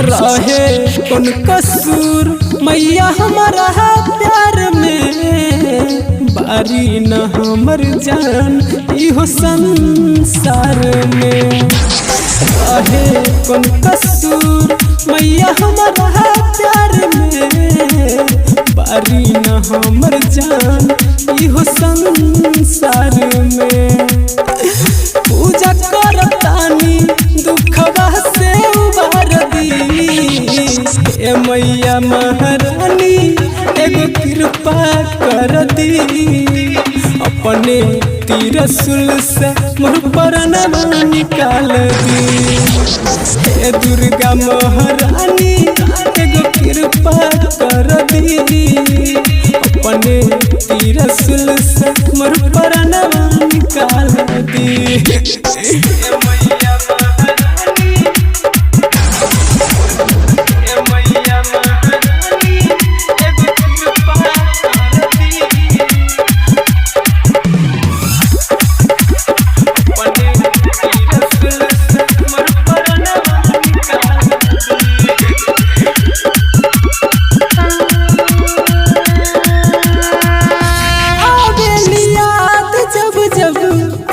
रहे कौन कसूर मैया हमारा प्यार में, बारी न हमर जान इहो संसार में। रहे कौन कसूर मैया हमारा प्यार में, बारी न हमर जान इहो संसार में। पूजा करतानी दुखवा से उबार दी ए मैया महारानी एगो कृपा कर दी। अपने तिरसुल से मोर परनवा निकाल दी ए दुर्गा महारानी एगो कृपा कर दी। अपने तिरसुल से मोर परनवा निकाल दी।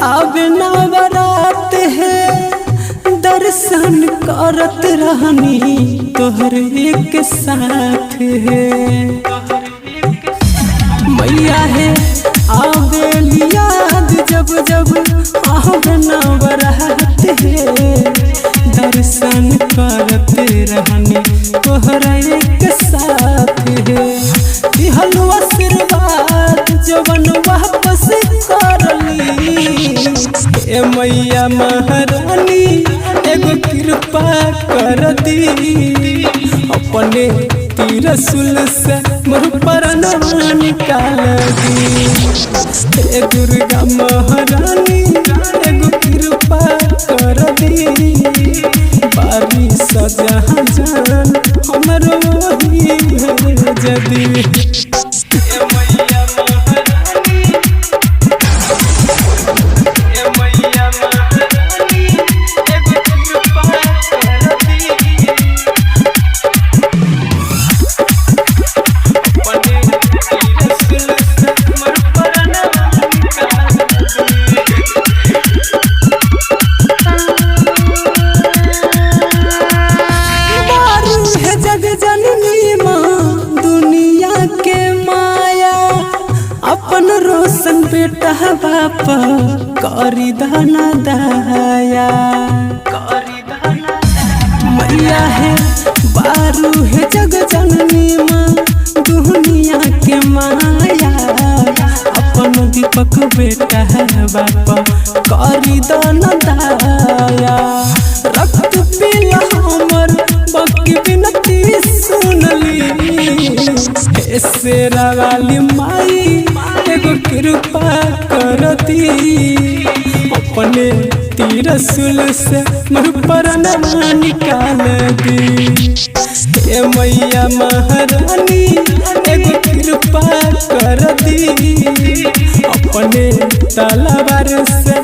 आवे नवरात है दर्शन करत रहनी तोहर एक साथ है मैया है। आवे याद जब जब आवे नवरात है दर्शन करत रहनी तोहर एक साथ है। दिहलो आशीर्वाद जवन वापस करली ए मैया महारानी एगो कृपा कर दी। अपने तिरसुल से मोर परनवा निकाल दी ए दुर्गा महारानी एगो कृपा कर दी। बारी सजा जान हमरो ही भेज दी। अपन रोशन बेटा बापा करी दाना दया मैया है। बारू है जग जननी माँ दुनिया के माया। अपन दीपक बेटा बापा करी दाना दया। रक्त पीला हमर बकी बिनती सुनली शेरा वाली माई एगो कृपा कर दी। अपने तिरसुल से मोर परनवा निकाल दी ए मैया महारानी एगो कृपा कर दी। अपने तलवार से